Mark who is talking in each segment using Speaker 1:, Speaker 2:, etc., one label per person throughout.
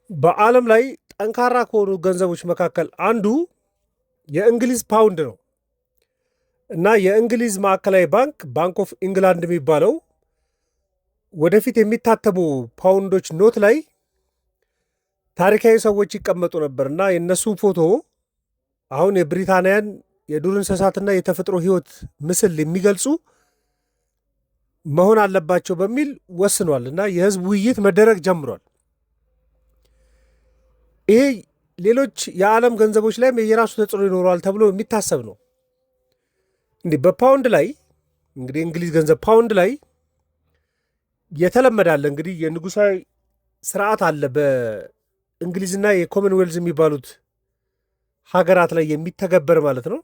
Speaker 1: በዓለም ላይ ጠንካራ ከሆኑ ገንዘቦች መካከል አንዱ የእንግሊዝ ፓውንድ ነው እና የእንግሊዝ ማዕከላዊ ባንክ ባንክ ኦፍ ኢንግላንድ የሚባለው ወደፊት የሚታተሙ ፓውንዶች ኖት ላይ ታሪካዊ ሰዎች ይቀመጡ ነበር እና የእነሱን ፎቶ አሁን የብሪታንያን የዱር እንስሳትና የተፈጥሮ ሕይወት ምስል የሚገልጹ መሆን አለባቸው በሚል ወስኗል እና የህዝብ ውይይት መደረግ ጀምሯል። ይሄ ሌሎች የዓለም ገንዘቦች ላይም የራሱ ተጽዕኖ ይኖረዋል ተብሎ የሚታሰብ ነው። እንዲህ በፓውንድ ላይ እንግዲህ እንግሊዝ ገንዘብ ፓውንድ ላይ የተለመደ አለ። እንግዲህ የንጉሳዊ ስርዓት አለ በእንግሊዝና የኮመንዌልዝ የሚባሉት ሀገራት ላይ የሚተገበር ማለት ነው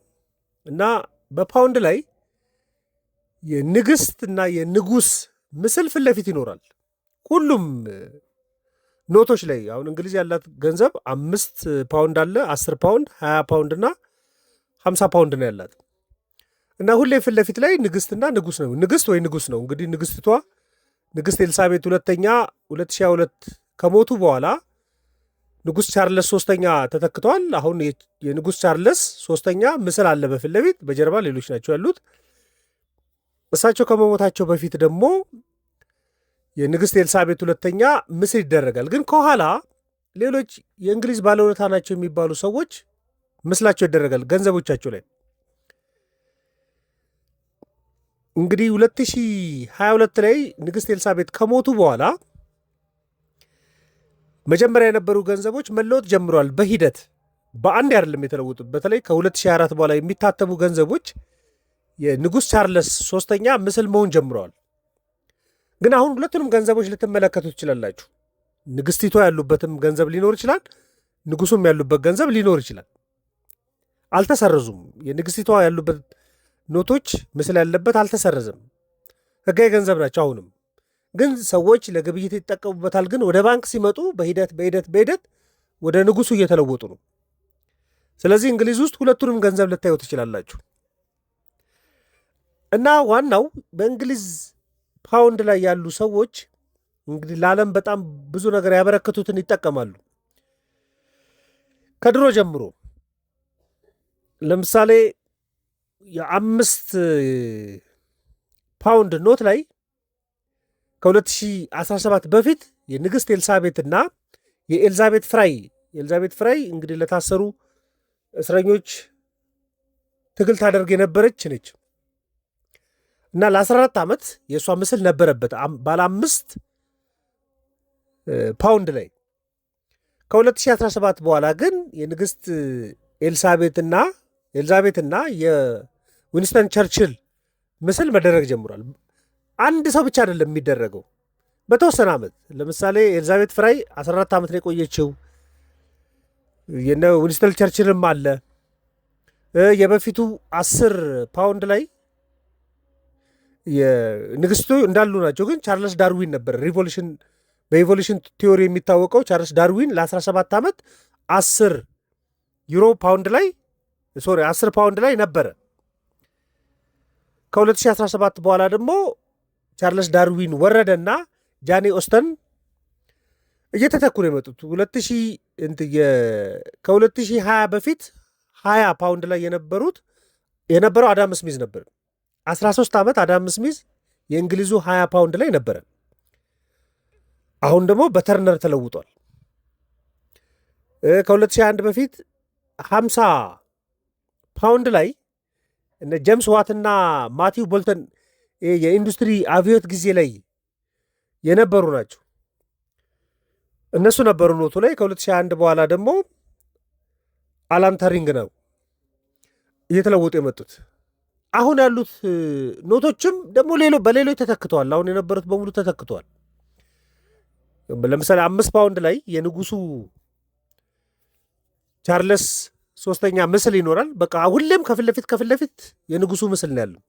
Speaker 1: እና በፓውንድ ላይ የንግስት እና የንጉስ ምስል ፊት ለፊት ይኖራል። ሁሉም ኖቶች ላይ አሁን እንግሊዝ ያላት ገንዘብ 5 ፓውንድ አለ፣ 10 ፓውንድ፣ 20 ፓውንድ እና 50 ፓውንድ ነው ያላት እና ሁሌ ፊት ለፊት ላይ ንግስትና ንጉስ ነው። ንግስት ወይ ንጉስ ነው። እንግዲህ ንግስቷ ንግስት ኤልሳቤት ሁለተኛ 2022 ከሞቱ በኋላ ንጉስ ቻርለስ ሶስተኛ ተተክተዋል። አሁን የንጉስ ቻርለስ ሶስተኛ ምስል አለ በፊት ለፊት፣ በጀርባ ሌሎች ናቸው ያሉት። እሳቸው ከመሞታቸው በፊት ደግሞ የንግስት ኤልሳቤት ሁለተኛ ምስል ይደረጋል። ግን ከኋላ ሌሎች የእንግሊዝ ባለውለታ ናቸው የሚባሉ ሰዎች ምስላቸው ይደረጋል ገንዘቦቻቸው ላይ። እንግዲህ 2022 ላይ ንግስት ኤልሳቤት ከሞቱ በኋላ መጀመሪያ የነበሩ ገንዘቦች መለወጥ ጀምረዋል። በሂደት በአንድ አይደለም የተለወጡት። በተለይ ከ2024 በኋላ የሚታተሙ ገንዘቦች የንጉስ ቻርለስ ሶስተኛ ምስል መሆን ጀምረዋል። ግን አሁን ሁለቱንም ገንዘቦች ልትመለከቱ ትችላላችሁ። ንግስቲቷ ያሉበትም ገንዘብ ሊኖር ይችላል፣ ንጉሱም ያሉበት ገንዘብ ሊኖር ይችላል። አልተሰረዙም። የንግስቲቷ ያሉበት ኖቶች ምስል ያለበት አልተሰረዘም። ህጋዊ ገንዘብ ናቸው። አሁንም ግን ሰዎች ለግብይት ይጠቀሙበታል። ግን ወደ ባንክ ሲመጡ በሂደት ወደ ንጉሱ እየተለወጡ ነው። ስለዚህ እንግሊዝ ውስጥ ሁለቱንም ገንዘብ ልታዩ ትችላላችሁ እና ዋናው በእንግሊዝ ፓውንድ ላይ ያሉ ሰዎች እንግዲህ ለዓለም በጣም ብዙ ነገር ያበረከቱትን ይጠቀማሉ። ከድሮ ጀምሮ ለምሳሌ የ5 ፓውንድ ኖት ላይ ከ2017 በፊት የንግስት ኤልሳቤትና የኤልዛቤት ፍራይ እንግዲህ ለታሰሩ እስረኞች ትግል ታደርግ የነበረች ነች እና ለ14 ዓመት የእሷ ምስል ነበረበት ባለ 5 ፓውንድ ላይ። ከ2017 በኋላ ግን የንግስት ኤልዛቤትና የዊንስተን ቸርችል ምስል መደረግ ጀምሯል። አንድ ሰው ብቻ አይደለም የሚደረገው፣ በተወሰነ ዓመት። ለምሳሌ ኤልዛቤት ፍራይ 14 ዓመት ነው የቆየችው። የነ ዊንስተን ቸርችልም አለ። የበፊቱ 10 ፓውንድ ላይ ንግስቱ እንዳሉ ናቸው። ግን ቻርለስ ዳርዊን ነበር በኢቮሉሽን ቲዎሪ የሚታወቀው ቻርለስ ዳርዊን ለ17 ዓመት 10 ፓውንድ ላይ ነበረ። ከ2017 በኋላ ደግሞ ቻርለስ ዳርዊን ወረደና ጃኔ ኦስተን እየተተኩ ነው የመጡት። ከ2020 በፊት 20 ፓውንድ ላይ የነበረው አዳም ስሚዝ ነበር። 13 ዓመት አዳም ስሚዝ የእንግሊዙ 20 ፓውንድ ላይ ነበረ። አሁን ደግሞ በተርነር ተለውጧል። ከ2021 በፊት 50 ፓውንድ ላይ እነ ጄምስ ዋትና ማቲው ቦልተን የኢንዱስትሪ አብዮት ጊዜ ላይ የነበሩ ናቸው። እነሱ ነበሩ ኖቱ ላይ። ከ2021 በኋላ ደግሞ አላን ተሪንግ ነው እየተለወጡ የመጡት። አሁን ያሉት ኖቶችም ደግሞ በሌሎች ተተክተዋል። አሁን የነበሩት በሙሉ ተተክተዋል። ለምሳሌ 5 ፓውንድ ላይ የንጉሱ ቻርለስ ሶስተኛ ምስል ይኖራል። በቃ ሁሌም ከፊት ለፊት የንጉሱ ምስል ነው ያለው።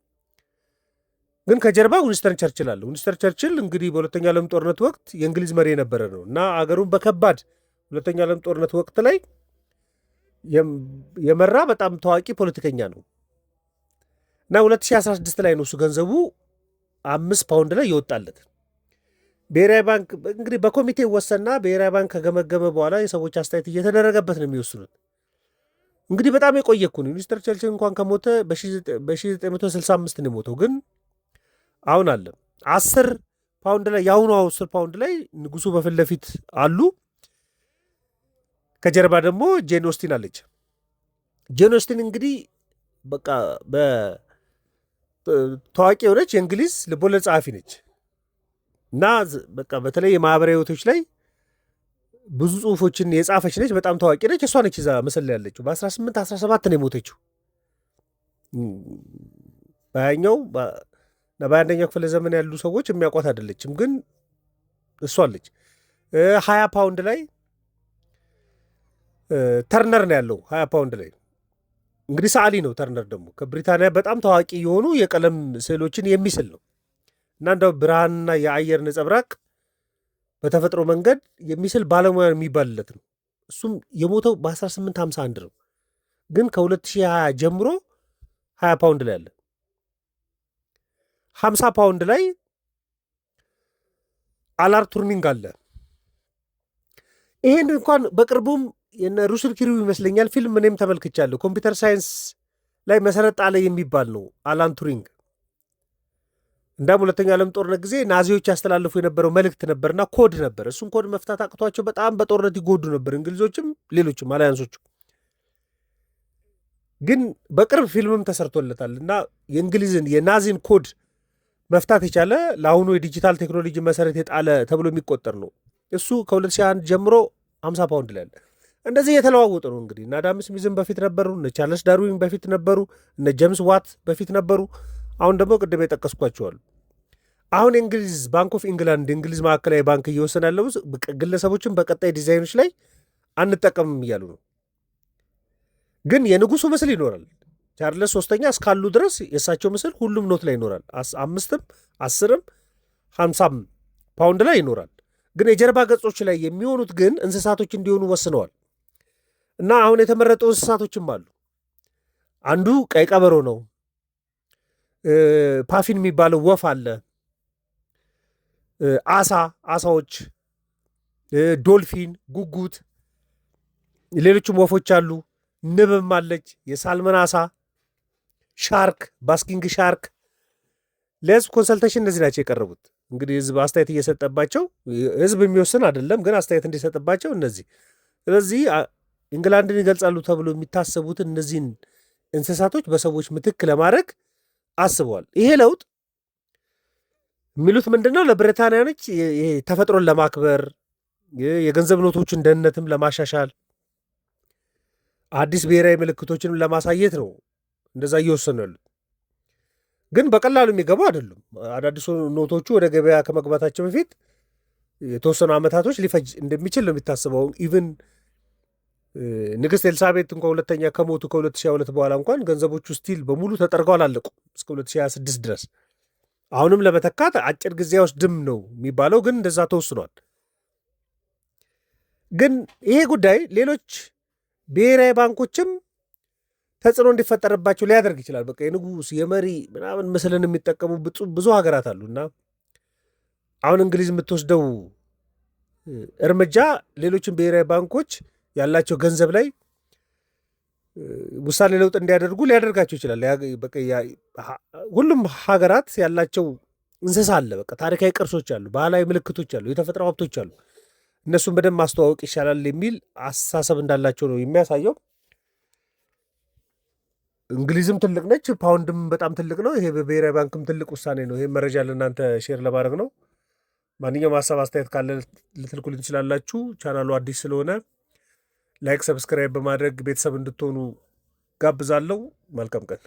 Speaker 1: ግን ከጀርባ ዊንስተን ቸርችል አለ። ዊንስተን ቸርችል እንግዲህ በሁለተኛ ዓለም ጦርነት ወቅት የእንግሊዝ መሪ የነበረ ነው እና አገሩን በከባድ ሁለተኛ ዓለም ጦርነት ወቅት ላይ የመራ በጣም ታዋቂ ፖለቲከኛ ነው እና 2016 ላይ ነው እሱ ገንዘቡ 5 ፓውንድ ላይ ይወጣለት። ብሔራዊ ባንክ እንግዲህ በኮሚቴ ወሰና ብሔራዊ ባንክ ከገመገመ በኋላ የሰዎች አስተያየት እየተደረገበት ነው የሚወስኑት። እንግዲህ በጣም የቆየ እኮ ነው። ሚስተር ቸርችል እንኳን ከሞተ በ1965 ነው የሞተው። ግን አሁን አለ 10 ፓውንድ ላይ የአሁኑ 10 ፓውንድ ላይ ንጉሱ በፊት ለፊት አሉ። ከጀርባ ደግሞ ጄን ኦስቲን አለች። ጄን ኦስቲን እንግዲህ በቃ ታዋቂ የሆነች የእንግሊዝ ልቦለድ ጸሐፊ ነች እና በቃ በተለይ የማህበራዊ ህይወቶች ላይ ብዙ ጽሁፎችን የጻፈች ነች። በጣም ታዋቂ ነች። እሷ ነች እዛ ምስል ላይ ያለችው። በ1817 ነው የሞተችው። በ21ኛው ክፍለ ዘመን ያሉ ሰዎች የሚያውቋት አይደለችም፣ ግን እሷ አለች። 20 ፓውንድ ላይ ተርነር ነው ያለው። 20 ፓውንድ ላይ እንግዲህ ሰዓሊ ነው። ተርነር ደግሞ ከብሪታንያ በጣም ታዋቂ የሆኑ የቀለም ስዕሎችን የሚስል ነው እና እንደው ብርሃንና የአየር ነጸብራቅ በተፈጥሮ መንገድ የሚስል ባለሙያ የሚባልለት ነው። እሱም የሞተው በ1851 ነው። ግን ከ2020 ጀምሮ 20 ፓውንድ ላይ አለ። 50 ፓውንድ ላይ አላር ቱርኒንግ አለ። ይሄን እንኳን በቅርቡም የነ ሩስል ኪሪው ይመስለኛል ፊልም እኔም ተመልክቻለሁ። ኮምፒውተር ሳይንስ ላይ መሰረት ጣለ የሚባል ነው አላን ቱሪንግ። እንዳም ሁለተኛው ዓለም ጦርነት ጊዜ ናዚዎች ያስተላልፉ የነበረው መልእክት ነበርና ኮድ ነበር። እሱን ኮድ መፍታት አቅቷቸው በጣም በጦርነት ይጎዱ ነበር እንግሊዞችም ሌሎችም አላያንሶቹ። ግን በቅርብ ፊልምም ተሰርቶለታል እና የእንግሊዝን የናዚን ኮድ መፍታት የቻለ ለአሁኑ የዲጂታል ቴክኖሎጂ መሰረት የጣለ ተብሎ የሚቆጠር ነው። እሱ ከ2001 ጀምሮ 50 ፓውንድ ላይ አለ። እንደዚህ የተለዋወጡ ነው እንግዲህ። እነ አዳም ስሚዝም በፊት ነበሩ፣ እነ ቻርልስ ዳርዊን በፊት ነበሩ፣ እነ ጄምስ ዋት በፊት ነበሩ። አሁን ደግሞ ቅድም የጠቀስኳቸዋሉ። አሁን የእንግሊዝ ባንክ ኦፍ ኢንግላንድ የእንግሊዝ ማዕከላዊ ባንክ እየወሰነ ያለው ግለሰቦችን በቀጣይ ዲዛይኖች ላይ አንጠቀምም እያሉ ነው። ግን የንጉሱ ምስል ይኖራል። ቻርልስ ሶስተኛ እስካሉ ድረስ የእሳቸው ምስል ሁሉም ኖት ላይ ይኖራል። 5ም 10ም 50 ፓውንድ ላይ ይኖራል። ግን የጀርባ ገጾች ላይ የሚሆኑት ግን እንስሳቶች እንዲሆኑ ወስነዋል። እና አሁን የተመረጡ እንስሳቶችም አሉ። አንዱ ቀይ ቀበሮ ነው። ፓፊን የሚባለው ወፍ አለ። አሳዎች፣ ዶልፊን፣ ጉጉት፣ ሌሎችም ወፎች አሉ። ንብም አለች። የሳልመን አሳ፣ ሻርክ፣ ባስኪንግ ሻርክ። ለህዝብ ኮንሰልቴሽን እነዚህ ናቸው የቀረቡት። እንግዲህ ህዝብ አስተያየት እየሰጠባቸው፣ ህዝብ የሚወስን አይደለም ግን አስተያየት እንዲሰጥባቸው እነዚህ። ስለዚህ ኢንግላንድን ይገልጻሉ ተብሎ የሚታሰቡትን እነዚህን እንስሳቶች በሰዎች ምትክ ለማድረግ አስበዋል። ይሄ ለውጥ የሚሉት ምንድን ነው? ለብሪታንያኖች ተፈጥሮን ለማክበር የገንዘብ ኖቶችን ደህንነትም ለማሻሻል አዲስ ብሔራዊ ምልክቶችንም ለማሳየት ነው እንደዛ እየወሰኑ ያሉት። ግን በቀላሉ የሚገቡ አይደሉም። አዳዲስ ኖቶቹ ወደ ገበያ ከመግባታቸው በፊት የተወሰኑ ዓመታቶች ሊፈጅ እንደሚችል ነው የሚታስበው። ኢቭን ንግሥት ኤልሳቤት እንኳ ሁለተኛ ከሞቱ ከ2022 በኋላ እንኳን ገንዘቦቹ ስቲል በሙሉ ተጠርገው አላለቁም እስከ 2026 ድረስ። አሁንም ለመተካት አጭር ጊዜ ውስጥም ነው የሚባለው፣ ግን እንደዛ ተወስኗል። ግን ይሄ ጉዳይ ሌሎች ብሔራዊ ባንኮችም ተጽዕኖ እንዲፈጠርባቸው ሊያደርግ ይችላል። በቃ የንጉሥ የመሪ ምናምን ምስልን የሚጠቀሙ ብዙ ሀገራት አሉና አሁን እንግሊዝ የምትወስደው እርምጃ ሌሎችን ብሔራዊ ባንኮች ያላቸው ገንዘብ ላይ ውሳኔ ለውጥ እንዲያደርጉ ሊያደርጋቸው ይችላል። ሁሉም ሀገራት ያላቸው እንስሳ አለ፣ በቃ ታሪካዊ ቅርሶች አሉ፣ ባህላዊ ምልክቶች አሉ፣ የተፈጥሮ ሀብቶች አሉ። እነሱን በደንብ ማስተዋወቅ ይሻላል የሚል አስተሳሰብ እንዳላቸው ነው የሚያሳየው። እንግሊዝም ትልቅ ነች፣ ፓውንድም በጣም ትልቅ ነው። ይሄ በብሔራዊ ባንክም ትልቅ ውሳኔ ነው። ይህ መረጃ ለእናንተ ሼር ለማድረግ ነው። ማንኛውም ሀሳብ አስተያየት ካለ ልትልኩልኝ ትችላላችሁ። ቻናሉ አዲስ ስለሆነ ላይክ፣ ሰብስክራይብ በማድረግ ቤተሰብ እንድትሆኑ ጋብዛለሁ። መልካም ቀን።